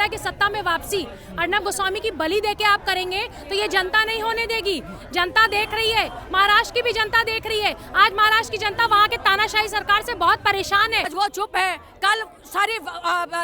है कि सत्ता में वापसी अर्नब गोस्वामी की बलि देके आप करेंगे तो ये जनता नहीं होने देगी। जनता देख रही है, महाराष्ट्र की भी जनता देख रही है। आज महाराष्ट्र की जनता वहाँ के तानाशाही सरकार से बहुत परेशान है। वो चुप है, कल सारी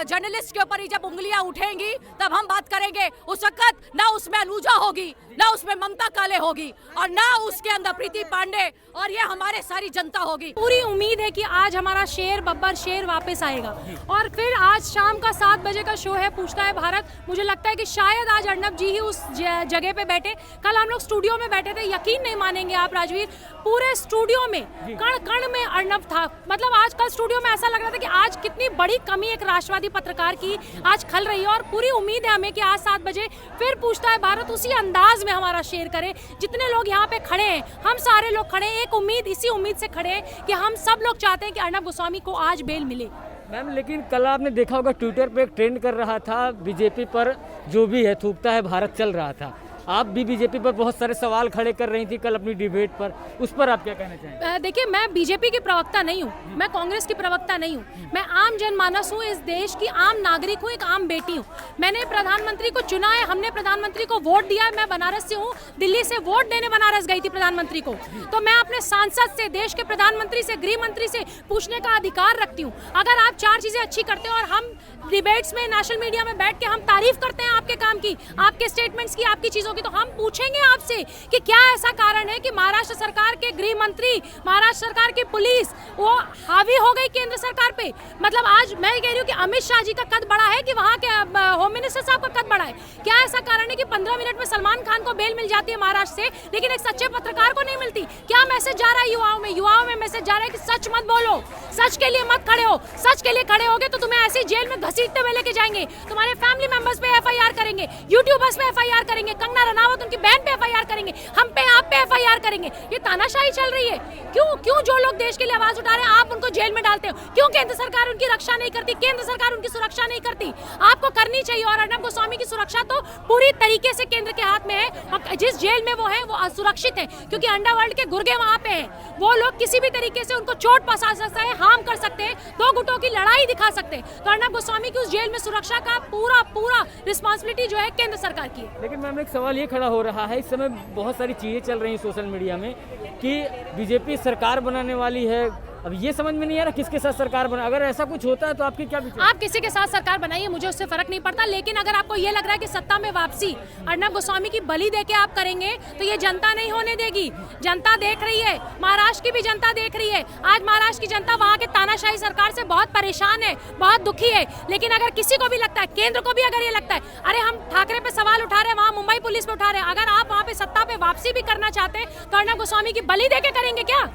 जर्नलिस्ट के ऊपर ही जब उंगलियां उठेंगी तब हम बात करेंगे। उस वक्त ना उसमें अनुजा होगी, ना उसमें ममता काले होगी, और ना उसके अंदर प्रीति पांडे, और ये हमारे सारी जनता होगी। पूरी उम्मीद है कि आज हमारा शेर बब्बर शेर वापस आएगा। और फिर आज शाम का 7 बजे का शो है पूछता है भारत। मुझे लगता है कि शायद आज अर्नब जी ही उस जगह पे बैठे। कल हम लोग स्टूडियो में बैठे थे, यकीन नहीं मानेंगे आप राजवीर, पूरे स्टूडियो में कण कण में अर्नब था। मतलब आज कल स्टूडियो में ऐसा लग रहा था कि आज कितनी बड़ी कमी एक राष्ट्रवादी पत्रकार की आज खल रही है। और पूरी उम्मीद है हमें कि आज 7 बजे फिर पूछता है भारत उसी अंदाज में हमारा शेर करे। जितने लोग यहाँ पे खड़े हैं, हम सारे लोग खड़े हैं, एक उम्मीद, इसी उम्मीद से खड़े हैं कि हम सब लोग चाहते हैं कि अर्नब गोस्वामी को आज बेल मिले। मैम, लेकिन कल आपने देखा होगा ट्विटर पे एक ट्रेंड कर रहा था, बीजेपी पर जो भी है थूकता है भारत चल रहा था। आप भी बीजेपी पर बहुत सारे सवाल खड़े कर रही थी कल अपनी डिबेट पर, उस पर आप क्या कहना चाहेंगे? देखिए, मैं बीजेपी की प्रवक्ता नहीं हूँ, मैं कांग्रेस की प्रवक्ता नहीं हूँ, मैं आम जनमानस हूँ, इस देश की आम नागरिक हूँ, एक आम बेटी हूँ। मैंने प्रधानमंत्री को चुना है, हमने प्रधानमंत्री को वोट दिया है। मैं बनारस से हूँ, दिल्ली से वोट देने बनारस गई थी प्रधानमंत्री को। तो मैं अपने सांसद से, देश के प्रधानमंत्री से, गृह मंत्री से पूछने का अधिकार रखती हूँ। अगर आप 4 चीजें अच्छी करते हो और हम डिबेट्स में, नेशनल मीडिया में बैठ के हम तारीफ करते हैं आपके काम की, आपके स्टेटमेंट्स की, आपकी चीजों की, तो हम पूछेंगे आपसे कि क्या ऐसा कारण है कि महाराष्ट्र सरकार के गृह मंत्री, महाराष्ट्र सरकार की पुलिस वो हावी हो गई केंद्र सरकार पे। मतलब आज मैं कह रही हूँ कि अमित शाह जी का कद बड़ा है कि वहाँ के होम मिनिस्टर साहब का कद बड़ा है। क्या ऐसा कारण है कि 15 मिनट में सलमान खान को बेल मिल जाती है महाराष्ट्र से, लेकिन एक सच्चे पत्रकार को नहीं मिलती? क्या मैसेज जा रहा है युवाओं में मैसेज जा रहा है कि सच मत बोलो, सच के लिए मत खड़े हो। सच के लिए खड़े होगे तो तुम्हें ऐसी जेल में घसीटते हुए लेके जाएंगे, तुम्हारे फैमिली मेंबर्स पे FIR करेंगे, यूट्यूबर्स पे FIR करेंगे, कंगना रनावत उनकी बहन पे FIR करेंगे, हम पे, आप पे FIR करेंगे। ये तानाशाही चल रही है। क्यों जो लोग देश के लिए आवाज उठा रहे हैं आप उनको जेल में डालते हो? क्यों केंद्र सरकार उनकी रक्षा नहीं करती? केंद्र सरकार उनकी सुरक्षा नहीं करती? आपको करनी चाहिए। और अर्नब गोस्वामी की सुरक्षा तो पूरी तरीके से केंद्र के हाथ में है, और जिस जेल में वो है वो असुरक्षित है, क्योंकि अंडरवर्ल्ड के गुर्गे वहां पे हैं। वो लोग किसी भी तरीके से उनको चोट पहुंचा सकते हैं, हार्म कर सकते हैं, 2 गुटों की लड़ाई दिखा सकते हैं। तो अर्नब गोस्वामी की उस जेल में सुरक्षा का पूरा रिस्पॉन्सिबिलिटी जो है केंद्र सरकार की है। लेकिन मैम, एक सवाल ये खड़ा हो रहा है, इस समय बहुत सारी चीज़ें चल रही हैं सोशल मीडिया में कि बीजेपी सरकार बनाने वाली है। अब ये समझ में नहीं आ रहा किसके साथ सरकार बना। अगर ऐसा कुछ होता है तो आपके क्या विचार? आप किसी के साथ सरकार बनाइए, मुझे उससे फर्क नहीं पड़ता। लेकिन अगर आपको ये लग रहा है कि सत्ता में वापसी अर्नब गोस्वामी की बलि देके आप करेंगे तो ये जनता नहीं होने देगी। जनता देख रही है, महाराष्ट्र की भी जनता देख रही है। आज महाराष्ट्र की जनता वहाँ के तानाशाही सरकार से बहुत परेशान है, बहुत दुखी है। लेकिन अगर किसी को भी लगता है, केंद्र को भी अगर ये लगता है, अरे हम ठाकरे पे सवाल उठा रहे हैं, वहाँ मुंबई पुलिस पे उठा रहे हैं, अगर आप वहाँ पे सत्ता पे वापसी भी करना चाहते हैं तो अर्नब गोस्वामी की बलि देके करेंगे क्या?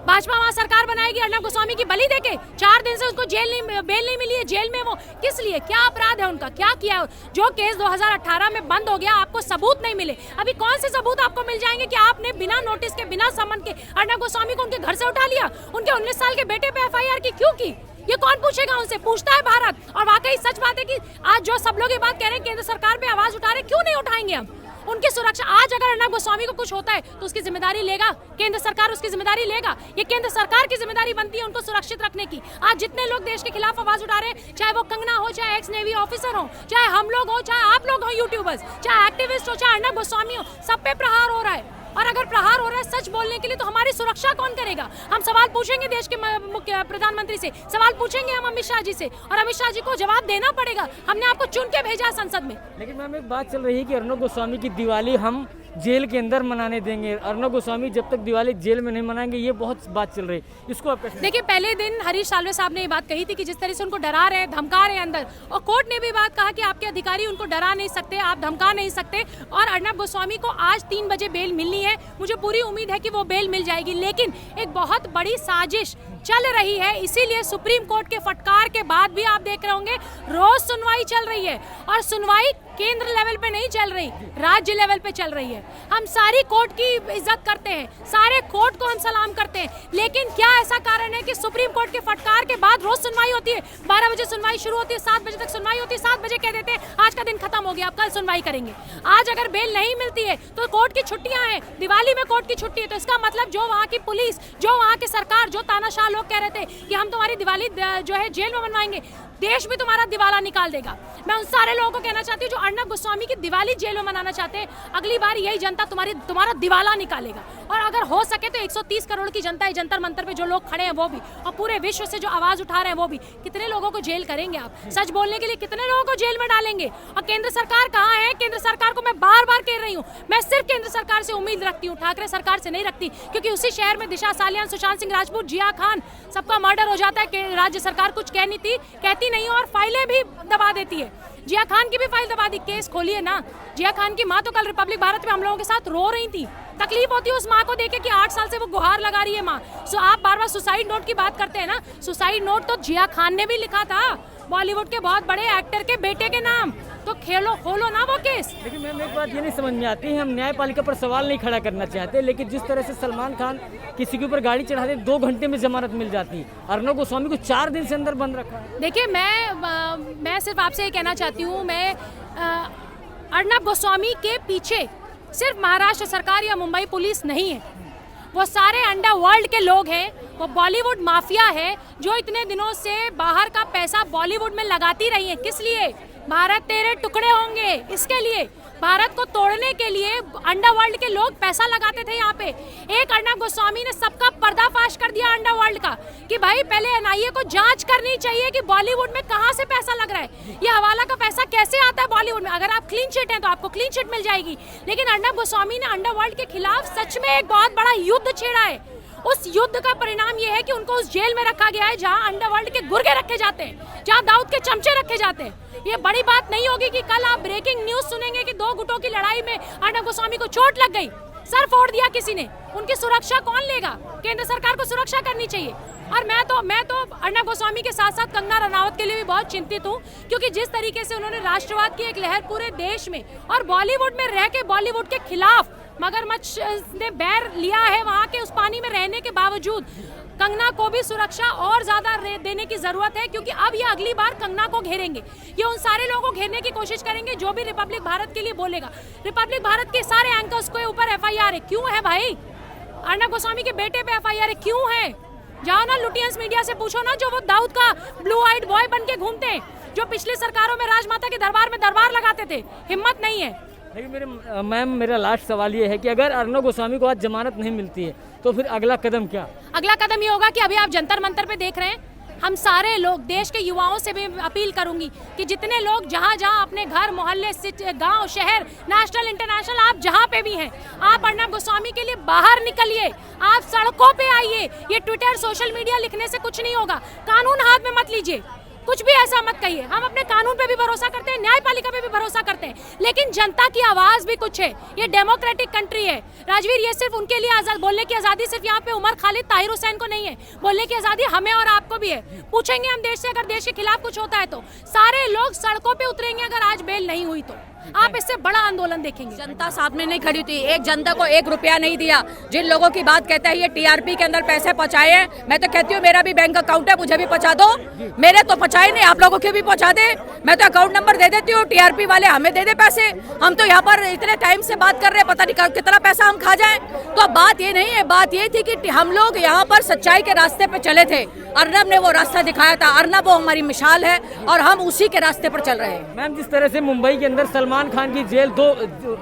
भाजपा वहाँ सरकार बनाएगी अर्नब गोस्वामी की बलि देके? 4 दिन से उसको बेल नहीं मिली है, जेल में वो किस लिए? क्या अपराध है उनका? क्या किया? जो केस 2018 में बंद हो गया, आपको सबूत नहीं मिले। अभी कौन से सबूत आपको मिल जाएंगे कि आपने बिना नोटिस के, बिना समन के अर्नब गोस्वामी को उनके घर से उठा लिया? उनके 19 साल के बेटे पे FIR की क्यों की? ये कौन पूछेगा उनसे? पूछता है भारत। और वाकई सच बात है कि आज जो सब लोग ये बात कह रहे हैं केंद्र सरकार पे आवाज उठा रहे, क्यों नहीं उठाएंगे हम? उनकी सुरक्षा, आज अगर अर्नब गोस्वामी को कुछ होता है तो उसकी जिम्मेदारी लेगा केंद्र सरकार, उसकी जिम्मेदारी लेगा। ये केंद्र सरकार की जिम्मेदारी बनती है उनको सुरक्षित रखने की। आज जितने लोग देश के खिलाफ आवाज उठा रहे हैं, चाहे वो कंगना हो, चाहे एक्स नेवी ऑफिसर हो, चाहे हम लोग हो, चाहे आप लोग हो यूट्यूबर्स, चाहे एक्टिविस्ट हो, चाहे अर्नब गोस्वामी हो, सब पे प्रहार हो रहा है। और अगर प्रहार हो रहा है सच बोलने के लिए तो हमारी सुरक्षा कौन करेगा? हम सवाल पूछेंगे देश के मुख्य प्रधानमंत्री से, सवाल पूछेंगे हम अमित शाह जी से, और अमित शाह जी को जवाब देना पड़ेगा। हमने आपको चुन के भेजा संसद में। लेकिन मैम, एक बात चल रही है कि अर्नब गोस्वामी की दिवाली हम जेल के अंदर मनाने देंगे। अर्नब गोस्वामी जब तक दिवाली जेल में नहीं मनाएंगे, ये बहुत बात चल रही है, इसको आप कैसे? देखिए, पहले दिन हरीश साल्वे साहब ने ये बात कही थी कि जिस तरह से उनको डरा रहे हैं, धमका रहे हैं अंदर, और कोर्ट ने भी बात कहा कि आपके अधिकारी उनको डरा नहीं सकते, आप धमका नहीं सकते। और अर्नब गोस्वामी को आज 3 बजे बेल मिलनी है। मुझे पूरी उम्मीद है कि वो बेल मिल जाएगी। लेकिन एक बहुत बड़ी साजिश चल रही है, इसीलिए सुप्रीम कोर्ट के फटकार के बाद भी आप देख रहे होंगे रोज सुनवाई चल रही है। और सुनवाई केंद्र लेवल पे नहीं चल रही, राज्य लेवल पे चल रही है। हम सारी कोर्ट की इज्जत करते हैं, सारे कोर्ट को हम सलाम करते हैं, लेकिन क्या ऐसा कारण है कि सुप्रीम कोर्ट के फटकार के बाद रोज सुनवाई होती है? 12 बजे सुनवाई शुरू होती है, 7 बजे तक सुनवाई होती है, 7 बजे कह देते हैं आज आज का दिन खत्म हो गया, अब कल सुनवाई करेंगे। आज अगर बेल नहीं मिलती है तो कोर्ट की छुट्टियां हैं, दिवाली में कोर्ट की छुट्टी है, तो इसका मतलब जो वहाँ की पुलिस, जो वहाँ की सरकार, जो तानाशाह लोग कह रहे थे कि हम तुम्हारी दिवाली जो है जेल में मनवाएंगे, देश भी तुम्हारा दिवाला निकाल देगा। मैं उन सारे लोगों को कहना चाहती हूँ जो अर्नब गोस्वामी की दिवाली जेल में मनाना चाहते हैं, अगली बार यही जनता तुम्हारा दिवाला निकालेगा। और अगर हो सके तो 130 करोड़ की जनता है, जंतर मंतर पे जो लोग खड़े हैं वो भी, और पूरे विश्व से जो आवाज उठा रहे हैं वो भी, कितने लोगों को जेल करेंगे आप? सच बोलने के लिए कितने लोगों को जेल में डालेंगे? और केंद्र सरकार कहाँ है? केंद्र सरकार को मैं बार बार कह रही हूँ, मैं सिर्फ केंद्र सरकार से उम्मीद रखती हूँ, ठाकरे सरकार से नहीं रखती, क्योंकि उसी शहर में दिशा सालियान, सुशांत सिंह राजपूत, जिया खान, सबका मर्डर हो जाता है कि राज्य सरकार कुछ कहती नहीं और फाइलें भी दबा देती है। जिया खान की भी फाइल दबा दी, केस खोलिए ना। जिया खान की माँ तो कल रिपब्लिक भारत में हम लोगों के साथ रो रही थी, तकलीफ होती है उस माँ को देखे कि 8 साल से वो गुहार लगा रही है माँ। सो आप बार बार सुसाइड नोट की बात करते हैं ना, सुसाइड नोट तो जिया खान ने भी लिखा था, बॉलीवुड के बहुत बड़े एक्टर के बेटे के नाम। तो खोलो ना वो केस। लेकिन मैम एक बात ये नहीं समझ में आती है, हम न्यायपालिका पर सवाल नहीं खड़ा करना चाहते, लेकिन जिस तरह से सलमान खान किसी के ऊपर गाड़ी चढ़ा दे 2 घंटे में जमानत मिल जाती है, अर्नब गोस्वामी को 4 दिन से अंदर बंद रखा है। देखिए मैं सिर्फ आपसे ये कहना चाहती हूँ, मैं अर्नब गोस्वामी के पीछे सिर्फ महाराष्ट्र सरकार या मुंबई पुलिस नहीं है, वो सारे अंडरवर्ल्ड के लोग हैं, वो बॉलीवुड माफिया है जो इतने दिनों से बाहर का पैसा बॉलीवुड में लगाती रही है। किस लिए? भारत तेरे टुकड़े होंगे, इसके लिए, भारत को तोड़ने के लिए अंडरवर्ल्ड के लोग पैसा लगाते थे यहाँ पे। एक अर्नब गोस्वामी ने सबका पर्दाफाश कर दिया अंडरवर्ल्ड का, कि भाई पहले एनआईए को जांच करनी चाहिए कि बॉलीवुड में कहाँ से पैसा लग रहा है, ये हवाला का पैसा कैसे आता है बॉलीवुड में। अगर आप क्लीन चिट हैं तो आपको क्लीन चिट मिल जाएगी, लेकिन अर्नब गोस्वामी ने अंडरवर्ल्ड के खिलाफ सच में एक बहुत बड़ा युद्ध छेड़ा है। उस युद्ध का परिणाम यह है कि उनको उस जेल में रखा गया है जहां अंडरवर्ल्ड के गुर्गे रखे जाते हैं, जहां दाऊद के चमचे रखे जाते हैं। ये बड़ी बात नहीं होगी कि कल आप ब्रेकिंग न्यूज सुनेंगे कि 2 गुटों की लड़ाई में अर्नब गोस्वामी को चोट लग गई, सर फोड़ दिया किसी ने। उनकी सुरक्षा कौन लेगा? केंद्र सरकार को सुरक्षा करनी चाहिए। और मैं तो अर्नब गोस्वामी के साथ साथ कंगना रनावत के लिए भी बहुत चिंतित हूँ, क्योंकि जिस तरीके से उन्होंने राष्ट्रवाद की एक लहर पूरे देश में और बॉलीवुड में रह के बॉलीवुड के खिलाफ मगरमच्छ ने बैर लिया है, वहाँ के उस पानी में रहने के बावजूद कंगना को भी सुरक्षा और ज्यादा देने की जरूरत है, क्योंकि अब ये अगली बार कंगना को घेरेंगे, ये उन सारे लोगों को घेरने की कोशिश करेंगे जो भी रिपब्लिक भारत के लिए बोलेगा। रिपब्लिक भारत के सारे एंकर्स के ऊपर एफआईआर है, क्यों है भाई? अर्नब गोस्वामी के बेटे पे एफआईआर है, क्यों है? जाओ ना लुटियंस मीडिया से पूछो ना, जो वो दाऊद का ब्लू आइड बॉय बन के घूमते हैं, जो पिछली सरकारों में राजमाता के दरबार में दरबार लगाते थे, हिम्मत नहीं है। लेकिन मेरा लास्ट सवाल ये है कि अगर अर्नब गोस्वामी को आज जमानत नहीं मिलती है तो फिर अगला कदम क्या? अगला कदम ये होगा कि अभी आप जंतर मंतर पे देख रहे हैं, हम सारे लोग, देश के युवाओं से भी अपील करूंगी कि जितने लोग जहां जहां अपने घर, मोहल्ले, गांव, शहर, नेशनल, इंटरनेशनल, आप जहां पे भी हैं, आप अर्नब गोस्वामी के लिए बाहर निकलिए, आप सड़कों पे आइए। ये ट्विटर, सोशल मीडिया लिखने से कुछ नहीं होगा, कानून हाथ में मत लीजिए, कुछ भी ऐसा मत कहिए। हम अपने कानून पे भी भरोसा करते हैं, न्यायपालिका पे भी भरोसा करते हैं, लेकिन जनता की आवाज भी कुछ है। ये डेमोक्रेटिक कंट्री है राजवीर, ये सिर्फ उनके लिए आजाद, बोलने की आजादी सिर्फ यहाँ पे उमर खालिद, ताहिर हुसैन को नहीं है, बोलने की आजादी हमें और आपको भी है। पूछेंगे हम देश से, अगर देश के खिलाफ कुछ होता है तो सारे लोग सड़कों पे उतरेंगे अगर आज बेल नहीं हुई तो। आप इससे बड़ा आंदोलन देखेंगे। जनता सामने नहीं खड़ी थी, एक जनता को 1 रुपया नहीं दिया। जिन लोगों की बात कहते हैं ये टीआरपी के अंदर पैसे पहुंचाए हैं, मैं तो कहती हूँ मेरा भी बैंक अकाउंट है, मुझे भी पहुंचा दो। मेरे तो पहुंचाए नहीं, आप लोगों के भी पहुंचा दे, मैं तो अकाउंट नंबर दे देती हूँ, टीआरपी वाले हमें दे दे पैसे। हम तो यहाँ पर इतने टाइम से बात कर रहे हैं, पता नहीं कितना पैसा हम खा जाए। तो बात ये नहीं है, बात ये थी कि हम लोग यहाँ पर सच्चाई के रास्ते पे चले थे, अर्नब ने वो रास्ता दिखाया था, अर्नब वो हमारी मिसाल है और हम उसी के रास्ते पर चल रहे हैं। मैम, जिस तरह से मुंबई के अंदर सलमान खान की जेल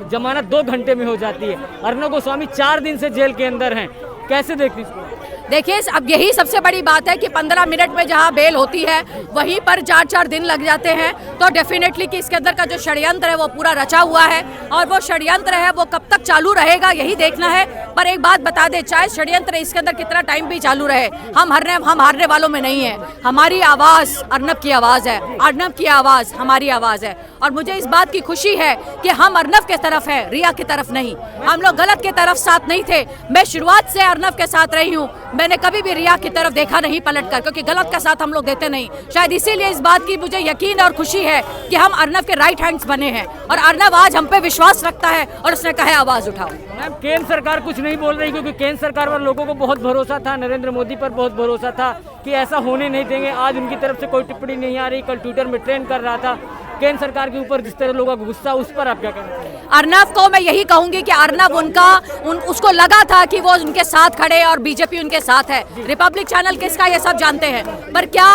जमानत 2 घंटे में हो जाती है, अर्नब गोस्वामी 4 दिन से जेल के अंदर हैं, कैसे देखती हैं इसको? देखिए, अब यही सबसे बड़ी बात है कि 15 मिनट में जहां बेल होती है वहीं पर 4-4 दिन लग जाते हैं। तो डेफिनेटली कि इसके अंदर का जो षड्यंत्र है वो पूरा रचा हुआ है, और वो षड्यंत्र है वो कब तक चालू रहेगा यही देखना है। पर एक बात बता दे, चाहे षड्यंत्र इसके अंदर कितना टाइम भी चालू रहे, हम हारने वालों में नहीं है। हमारी आवाज़ अर्नब की आवाज़ है, अर्नब की आवाज़ हमारी आवाज़ है, और मुझे इस बात की खुशी है कि हम अर्नब के तरफ है, रिया की तरफ नहीं। हम लोग गलत के तरफ साथ नहीं थे, मैं शुरुआत से अर्नब के साथ रही हूँ, मैंने कभी भी रिया की तरफ देखा नहीं पलट कर, क्योंकि गलत का साथ हम लोग देते नहीं। शायद इसीलिए इस बात की मुझे यकीन और खुशी है कि हम अर्नब के राइट हैंड्स बने हैं, और अर्नब आज हम पे विश्वास रखता है और उसने कहा आवाज उठाओ। मैम, केंद्र सरकार कुछ नहीं बोल रही, क्योंकि केंद्र सरकार पर लोगों को बहुत भरोसा था, नरेंद्र मोदी पर बहुत भरोसा था कि ऐसा होने नहीं देंगे। आज उनकी तरफ से कोई टिप्पणी नहीं आ रही, कल ट्विटर में ट्रेंड कर रहा था केंद्र सरकार के ऊपर जिस तरह लोगों का गुस्सा, उस पर आप क्या कहना चाहेंगे? अर्नब को मैं यही कहूंगी कि अर्नब उसको लगा था कि वो उनके साथ खड़े और बीजेपी उनके साथ है। रिपब्लिक चैनल किसका ये सब जानते हैं, पर क्या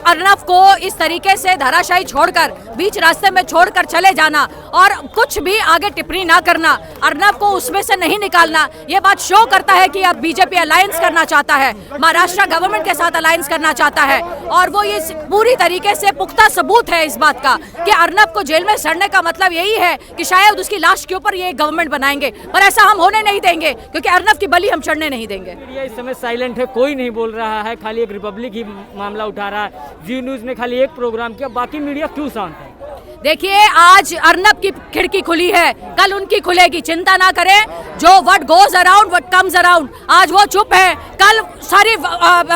अर्नब को इस तरीके से धराशायी छोड़कर, बीच रास्ते में छोड़कर चले जाना और कुछ भी आगे टिप्पणी ना करना, अर्नब को उसमें से नहीं निकालना, ये बात शो करता है कि अब बीजेपी अलायंस करना चाहता है, महाराष्ट्र गवर्नमेंट के साथ अलायंस करना चाहता है। और वो ये पूरी तरीके से पुख्ता सबूत है इस बात का कि अर्नब को जेल में सड़ने का मतलब यही है कि शायद उसकी लाश के ऊपर ये गवर्नमेंट बनाएंगे, पर ऐसा हम होने नहीं देंगे क्योंकि अर्नब की बलि हम चढ़ने नहीं देंगे। मीडिया इस समय साइलेंट है, कोई नहीं बोल रहा है, खाली एक रिपब्लिक ही मामला उठा रहा है। जी न्यूज़ ने खाली एक प्रोग्राम किया, बाकी मीडिया क्यों शांत है? देखिए, आज अर्नब की खिड़की खुली है, कल उनकी खुलेगी, चिंता ना करें। जो what goes around what comes around, आज वो चुप है, कल सारी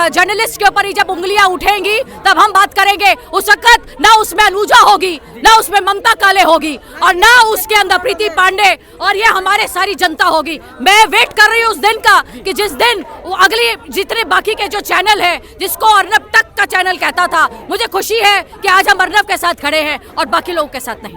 जर्नलिस्ट के ऊपर जब उंगलियां उठेंगी तब हम बात करेंगे। उस वक्त ना उसमें अलूजा होगी, ना उसमें ममता काले होगी, और ना उसके अंदर प्रीति पांडे, और ये हमारे सारी जनता होगी। मैं वेट कर रही हूँ उस दिन का कि जिस दिन अगली जितने बाकी के जो चैनल है, जिसको अर्नब तक का चैनल कहता था, मुझे खुशी है कि आज हम अर्नब के साथ खड़े हैं और बाकी लोगों के साथ नहीं।